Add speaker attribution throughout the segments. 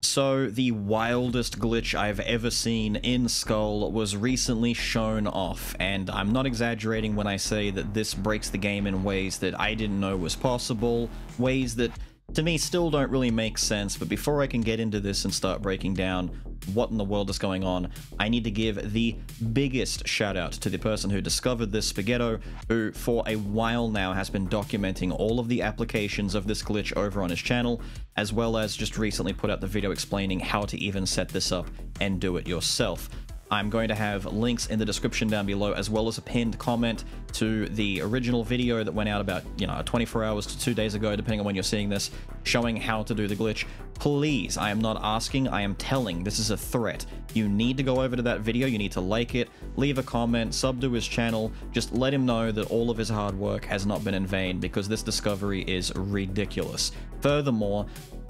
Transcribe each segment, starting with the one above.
Speaker 1: So, the wildest glitch I've ever seen in Skul was recently shown off, and I'm not exaggerating when I say that this breaks the game in ways that I didn't know was possible, ways that to me still don't really make sense. But before I can get into this and start breaking down what in the world is going on, I need to give the biggest shout out to the person who discovered this, Spaghetto, who for a while now has been documenting all of the applications of this glitch over on his channel, as well as just recently put out the video explaining how to even set this up and do it yourself. I'm going to have links in the description down below, as well as a pinned comment to the original video that went out about, 24 hours to 2 days ago, depending on when you're seeing this, showing how to do the glitch. Please, I am not asking, I am telling. This is a threat. You need to go over to that video, you need to like it, leave a comment, sub to his channel, just let him know that all of his hard work has not been in vain, because this discovery is ridiculous. Furthermore,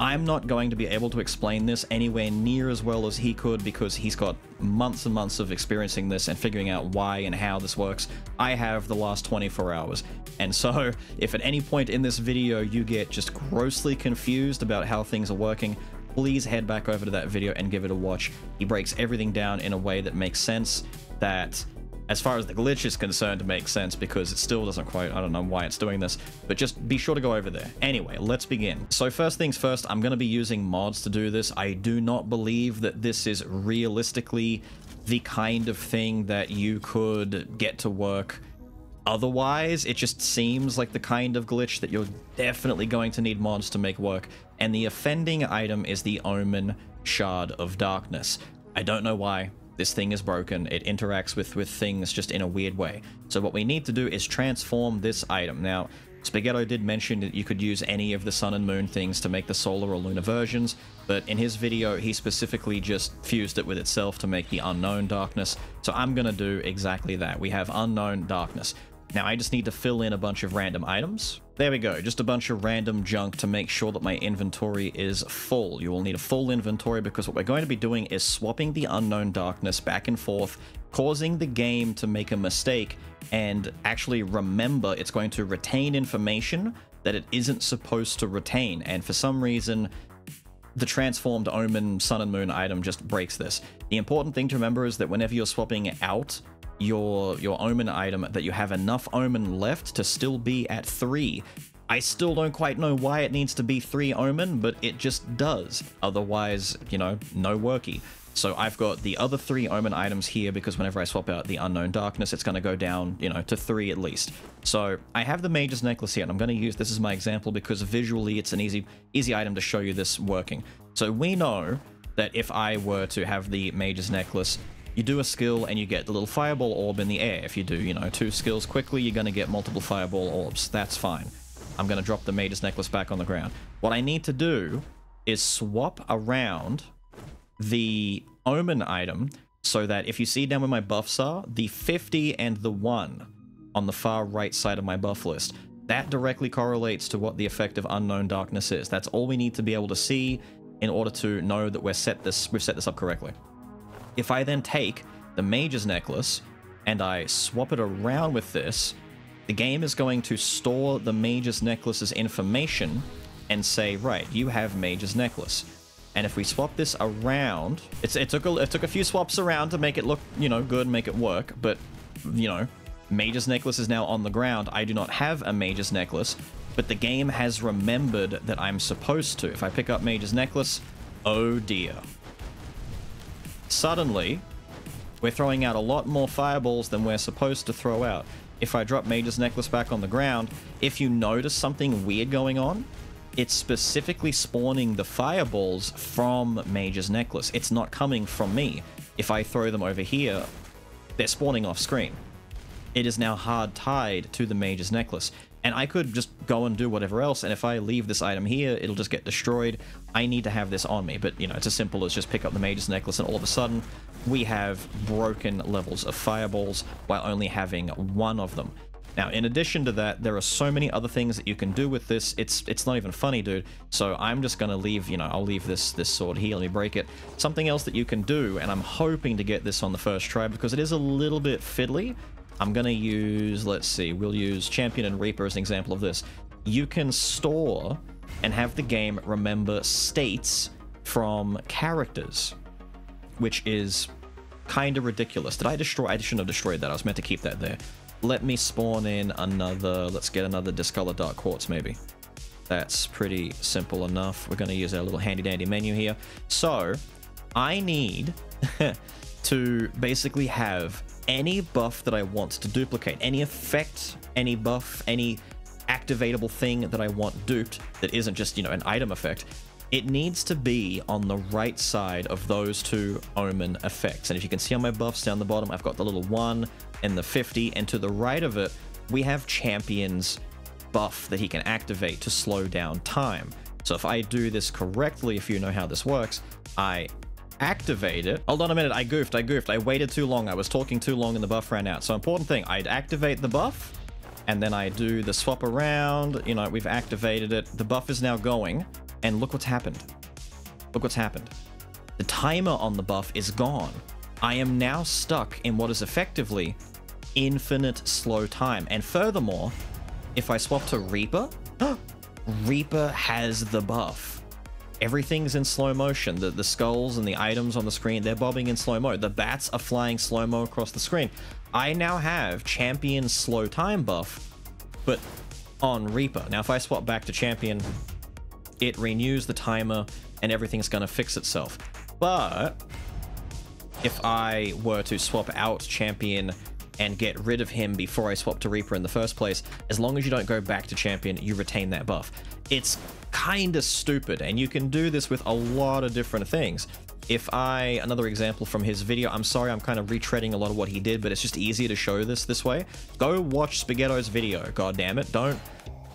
Speaker 1: I'm not going to be able to explain this anywhere near as well as he could, because he's got months and months of experiencing this and figuring out why and how this works. I have the last 24 hours. And so, if at any point in this video you get just grossly confused about how things are working, please head back over to that video and give it a watch. He breaks everything down in a way that makes sense, that as far as the glitch is concerned, makes sense, because it still doesn't quite, I don't know why it's doing this, but just be sure to go over there. Anyway, let's begin. So first things first, I'm going to be using mods to do this. I do not believe that this is realistically the kind of thing that you could get to work otherwise. It just seems like the kind of glitch that you're definitely going to need mods to make work. And the offending item is the Omen Shard of Darkness. I don't know why. This thing is broken. It interacts with things just in a weird way. So what we need to do is transform this item. Now, Spaghetto did mention that you could use any of the sun and moon things to make the solar or lunar versions, but in his video, he specifically just fused it with itself to make the unknown darkness. So I'm gonna do exactly that. We have unknown darkness. Now I just need to fill in a bunch of random items. There we go, just a bunch of random junk to make sure that my inventory is full. You will need a full inventory, because what we're going to be doing is swapping the unknown darkness back and forth, causing the game to make a mistake and actually remember it's going to retain information that it isn't supposed to retain. And for some reason, the transformed Omen Sun and Moon item just breaks this. The important thing to remember is that whenever you're swapping out your Omen item, that you have enough Omen left to still be at 3. I still don't quite know why it needs to be 3 Omen, but it just does. Otherwise, no worky. So I've got the other 3 Omen items here, because whenever I swap out the Unknown Darkness, it's going to go down, to 3 at least. So I have the Mage's Necklace here, and I'm going to use this as my example because visually it's an easy item to show you this working. So we know that if I were to have the Mage's Necklace, you do a skill and you get the little fireball orb in the air. If you do, 2 skills quickly, you're going to get multiple fireball orbs. That's fine. I'm going to drop the Mage's Necklace back on the ground. What I need to do is swap around the Omen item so that if you see down where my buffs are, the 50 and the 1 on the far right side of my buff list, that directly correlates to what the effect of Unknown Darkness is. That's all we need to be able to see in order to know that we've set this up correctly. If I then take the Mage's Necklace and I swap it around with this, the game is going to store the Mage's Necklace's information and say, right, you have Mage's Necklace. And if we swap this around, it took a few swaps around to make it look, good, make it work, but, Mage's Necklace is now on the ground. I do not have a Mage's Necklace, but the game has remembered that I'm supposed to. If I pick up Mage's Necklace, oh dear. Suddenly, we're throwing out a lot more fireballs than we're supposed to throw out. If I drop Mage's Necklace back on the ground, if you notice something weird going on, it's specifically spawning the fireballs from Mage's Necklace. It's not coming from me. If I throw them over here, they're spawning off screen. It is now hard tied to the Mage's Necklace. And I could just go and do whatever else, and if I leave this item here, it'll just get destroyed. I need to have this on me, but, it's as simple as just pick up the Mage's Necklace, and all of a sudden, we have broken levels of fireballs while only having 1 of them. Now, in addition to that, there are so many other things that you can do with this, it's not even funny, dude. So I'm just gonna leave, I'll leave this sword here, let me break it. Something else that you can do, and I'm hoping to get this on the first try, because it is a little bit fiddly. I'm gonna use, let's see, we'll use Champion and Reaper as an example of this. You can store and have the game remember states from characters, which is kind of ridiculous. Did I destroy? I shouldn't have destroyed that. I was meant to keep that there. Let me spawn in another, let's get another Discolor Dark Quartz maybe. That's pretty simple enough. We're going to use our little handy dandy menu here. So I need to basically have any buff that I want to duplicate, any effect, any buff, any activatable thing that I want duped that isn't just, you know, an item effect. It needs to be on the right side of those two Omen effects. And if you can see on my buffs down the bottom, I've got the little 1 and the 50, and to the right of it, we have Champion's buff that he can activate to slow down time. So if I do this correctly, if you know how this works, I activate it. Hold on a minute, I goofed. I waited too long. I was talking too long and the buff ran out. So important thing, I'd activate the buff, and then I do the swap around. You know, we've activated it. The buff is now going. And look what's happened. Look what's happened. The timer on the buff is gone. I am now stuck in what is effectively infinite slow time. And furthermore, if I swap to Reaper, Reaper has the buff. Everything's in slow motion. The skulls and the items on the screen, they're bobbing in slow-mo. The bats are flying slow-mo across the screen. I now have Champion slow time buff, but on Reaper. Now, if I swap back to Champion, it renews the timer and everything's going to fix itself. But if I were to swap out Champion and get rid of him before I swap to Reaper in the first place, as long as you don't go back to Champion, you retain that buff. It's kind of stupid, and you can do this with a lot of different things. If another example from his video, I'm sorry, I'm kind of retreading a lot of what he did, but it's just easier to show this way. Go watch Spaghetto's video, god damn it.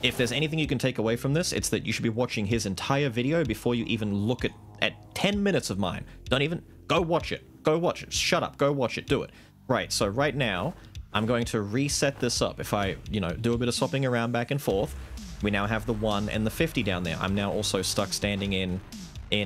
Speaker 1: If there's anything you can take away from this, it's that you should be watching his entire video before you even look at 10 minutes of mine. Don't even, go watch it. Go watch it. Shut up. Go watch it. Do it. Right, so right now, I'm going to reset this up. If I, you know, do a bit of swapping around back and forth, we now have the 1 and the 50 down there. I'm now also stuck standing in,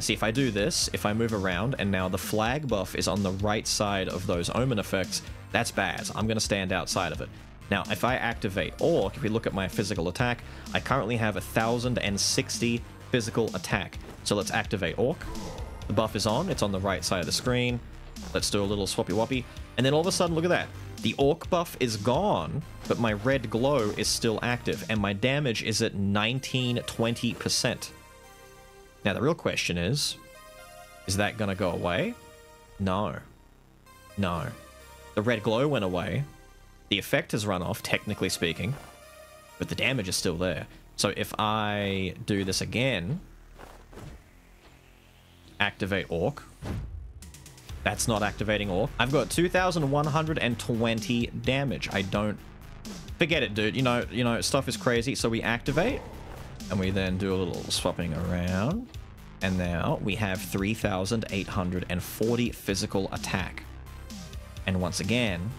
Speaker 1: see, if I do this, if I move around, and now the flag buff is on the right side of those Omen effects, that's bad. I'm going to stand outside of it. Now, if I activate Orc, if we look at my physical attack, I currently have 1,060 physical attack. So let's activate Orc. The buff is on. It's on the right side of the screen. Let's do a little swappy-wappy. And then all of a sudden, look at that. The Orc buff is gone, but my red glow is still active, and my damage is at 19-20%. Now, the real question is that going to go away? No. No. The red glow went away. The effect has run off, technically speaking, but the damage is still there. So if I do this again, activate Orc, that's not activating Orc. I've got 2,120 damage. I don't... Forget it, dude. You know, stuff is crazy. So we activate, and we then do a little swapping around, and now we have 3,840 physical attack. And once again,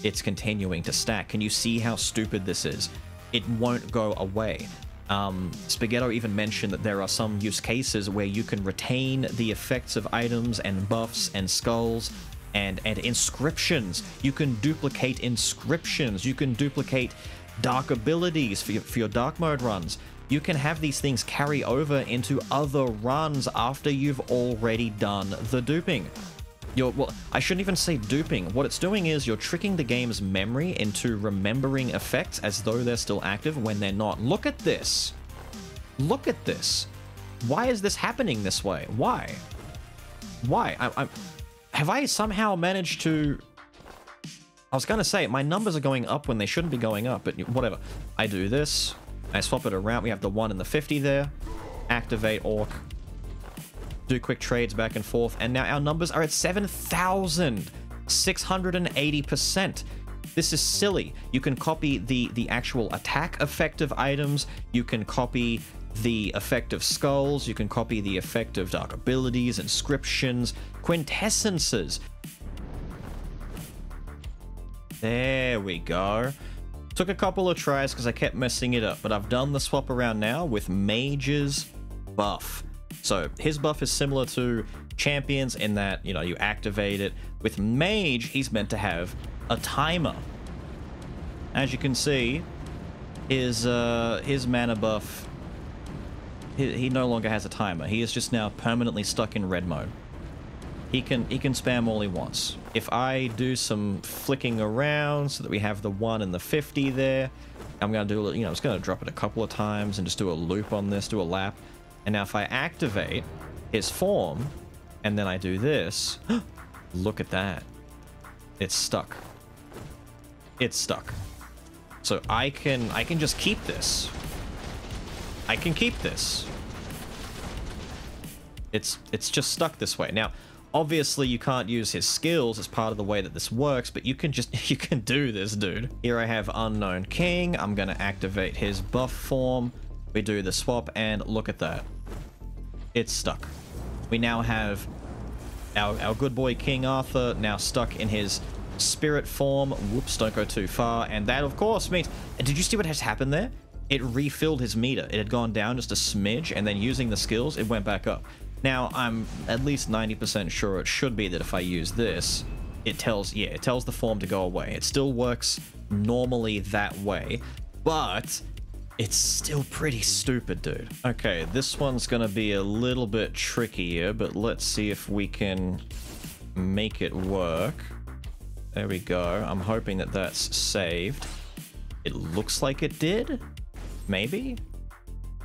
Speaker 1: it's continuing to stack. Can you see how stupid this is? It won't go away. Spaghetto even mentioned that there are some use cases where you can retain the effects of items and buffs and skulls and inscriptions. You can duplicate inscriptions. You can duplicate dark abilities for your dark mode runs. You can have these things carry over into other runs after you've already done the duping. Well, I shouldn't even say duping. What it's doing is you're tricking the game's memory into remembering effects as though they're still active when they're not. Look at this. Look at this. Why is this happening this way? Why? Why? Have I somehow managed to... I was going to say, my numbers are going up when they shouldn't be going up, but whatever. I do this. I swap it around. We have the 1 and the 50 there. Activate Orc. Do quick trades back and forth, and now our numbers are at 7,680%. This is silly. You can copy the actual attack effect of items. You can copy the effect of skulls. You can copy the effect of dark abilities, inscriptions, quintessences. There we go. Took a couple of tries because I kept messing it up, but I've done the swap around now with Mage's buff. So his buff is similar to Champion's in that, you know, you activate it. With Mage, he's meant to have a timer. As you can see, his mana buff he no longer has a timer. He is just now permanently stuck in red mode. He can spam all he wants. If I do some flicking around so that we have the 1 and the 50 there, I'm gonna do, you know, I'm just gonna drop it a couple of times and just do a loop on this, do a lap. And now if I activate his form and then I do this, look at that. It's stuck. It's stuck. So I can just keep this. I can keep this. It's just stuck this way. Now, obviously you can't use his skills as part of the way that this works, but you can do this, dude. Here I have Unknown King. I'm gonna activate his buff form. We do the swap and look at that. It's stuck. We now have our good boy King Arthur now stuck in his spirit form. Whoops, don't go too far. And that, of course, means... Did you see what has happened there? It refilled his meter. It had gone down just a smidge, and then using the skills, it went back up. Now, I'm at least 90% sure it should be that if I use this, it tells the form to go away. It still works normally that way, but it's still pretty stupid, dude. Okay, this one's gonna be a little bit trickier, but let's see if we can make it work. There we go. I'm hoping that that's saved. It looks like it did. Maybe?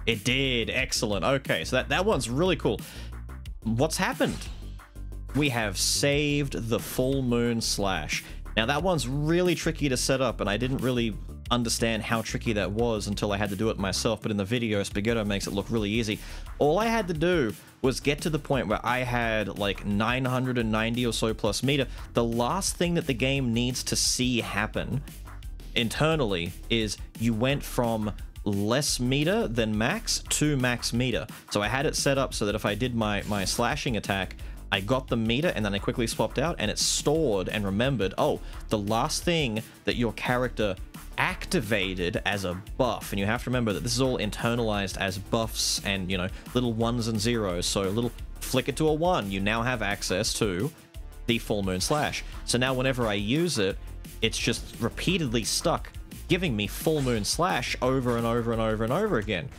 Speaker 1: It did. Excellent. Okay, so that one's really cool. What's happened? We have saved the Full Moon Slash. Now, that one's really tricky to set up, and I didn't really understand how tricky that was until I had to do it myself, but in the video, Spaghetto makes it look really easy. All I had to do was get to the point where I had like 990 or so plus meter. The last thing that the game needs to see happen internally is you went from less meter than max to max meter. So I had it set up so that if I did my slashing attack, I got the meter and then I quickly swapped out and it stored and remembered, oh, the last thing that your character activated as a buff, and you have to remember that this is all internalized as buffs and, you know, little ones and zeros. So a little flick it to a 1, you now have access to the Full Moon Slash. So now whenever I use it, it's just repeatedly stuck, giving me Full Moon Slash over and over and over and over again.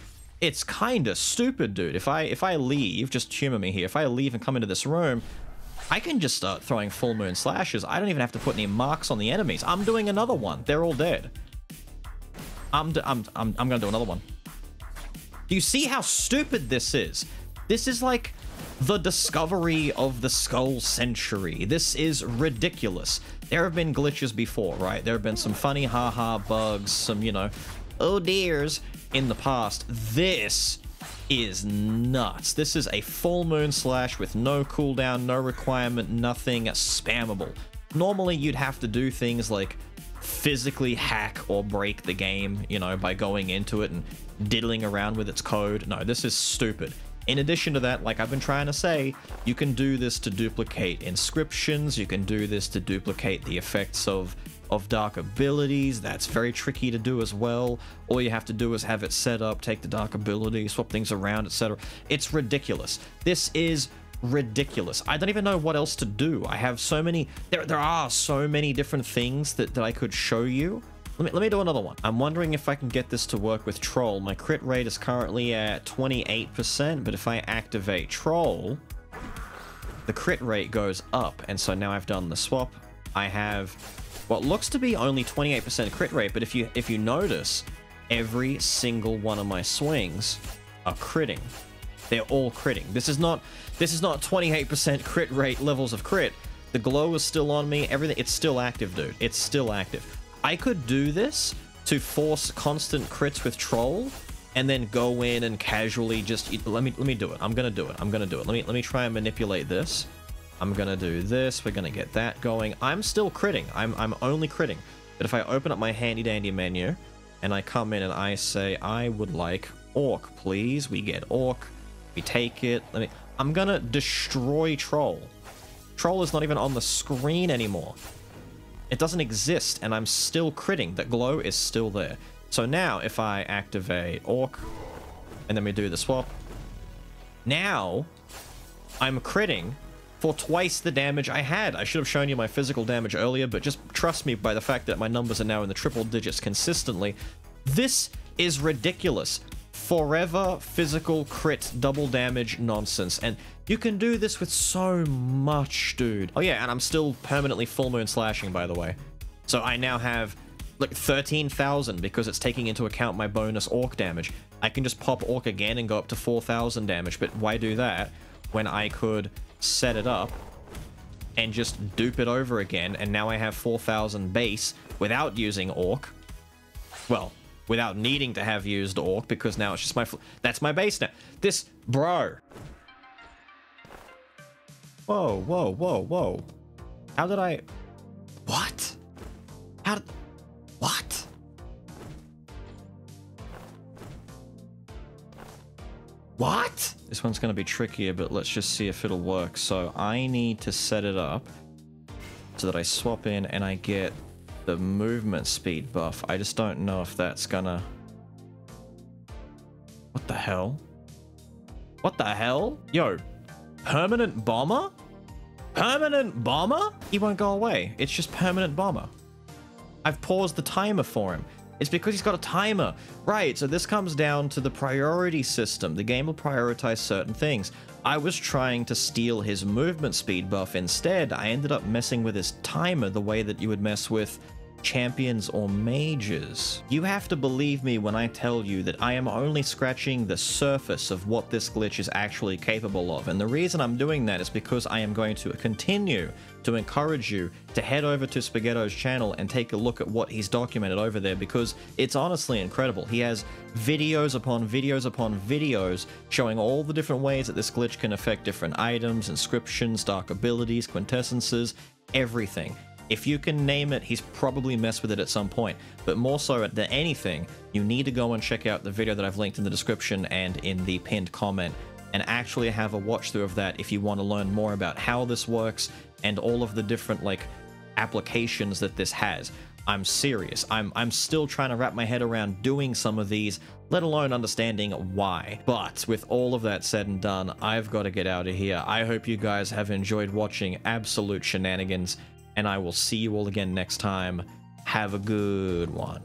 Speaker 1: It's kind of stupid, dude. If I leave, just humor me here, if I leave and come into this room, I can just start throwing Full Moon Slashes. I don't even have to put any marks on the enemies. I'm doing another one. They're all dead. I'm gonna do another one. Do you see how stupid this is? This is like the discovery of the Skul century. This is ridiculous. There have been glitches before, right? There have been some funny haha bugs, some, you know, oh dears in the past. This is nuts. This is a Full Moon Slash with no cooldown, no requirement, nothing, spammable. Normally you'd have to do things like physically hack or break the game, you know, by going into it and diddling around with its code. No, this is stupid. In addition to that, like I've been trying to say, you can do this to duplicate inscriptions, you can do this to duplicate the effects of dark abilities. That's very tricky to do as well. All you have to do is have it set up, take the dark ability, swap things around, etc. It's ridiculous. This is ridiculous. I don't even know what else to do. I have so many, there are so many different things that I could show you. Let me do another one. I'm wondering if I can get this to work with Troll. My crit rate is currently at 28%, but if I activate Troll, the crit rate goes up. And so now I've done the swap. I have what looks to be only 28% crit rate, but if you notice, every single one of my swings are critting. They're all critting. This is not 28% crit rate levels of crit. The glow is still on me. Everything, it's still active, dude. It's still active. I could do this to force constant crits with Troll and then go in and casually just let me do it. I'm gonna do it. Let me try and manipulate this. I'm gonna do this. We're gonna get that going. I'm still critting. I'm only critting. But if I open up my handy dandy menu and I come in and I say I would like Orc, please. We get Orc. We take it. I'm gonna destroy Troll. Troll is not even on the screen anymore. It doesn't exist, and I'm still critting. That glow is still there. So now, if I activate Orc, and then we do the swap, now I'm critting for twice the damage I had. I should have shown you my physical damage earlier, but just trust me by the fact that my numbers are now in the triple digits consistently. This is ridiculous. forever physical crit double damage nonsense. And you can do this with so much, dude. Oh yeah, and I'm still permanently full moon slashing, by the way. So I now have like 13,000 because it's taking into account my bonus orc damage. I can just pop orc again and go up to 4,000 damage, but why do that when I could set it up and just dupe it over again, and now I have 4,000 base without using orc. Well, without needing to have used orc, because now it's just my... That's my base now. This... Bro. Whoa, whoa, whoa, whoa. How did I... What? How did... What? What? This one's going to be trickier, but let's just see if it'll work. So I need to set it up so that I swap in and I get the movement speed buff. I just don't know if that's gonna... What the hell? What the hell? Yo, permanent bomber? Permanent bomber? He won't go away. It's just permanent bomber. I've paused the timer for him. It's because he's got a timer. Right, so this comes down to the priority system. The game will prioritize certain things. I was trying to steal his movement speed buff instead. I ended up messing with his timer the way that you would mess with champions or mages. You have to believe me when I tell you that I am only scratching the surface of what this glitch is actually capable of, and the reason I'm doing that is because I am going to continue to encourage you to head over to Spaghetto's channel and take a look at what he's documented over there, because it's honestly incredible. He has videos upon videos upon videos showing all the different ways that this glitch can affect different items, inscriptions, dark abilities, quintessences, everything. If you can name it, he's probably messed with it at some point. But more so than anything, you need to go and check out the video that I've linked in the description and in the pinned comment, and actually have a watch through of that if you want to learn more about how this works and all of the different like applications that this has. I'm serious. I'm still trying to wrap my head around doing some of these, let alone understanding why. But with all of that said and done, I've got to get out of here. I hope you guys have enjoyed watching absolute shenanigans, and I will see you all again next time. Have a good one.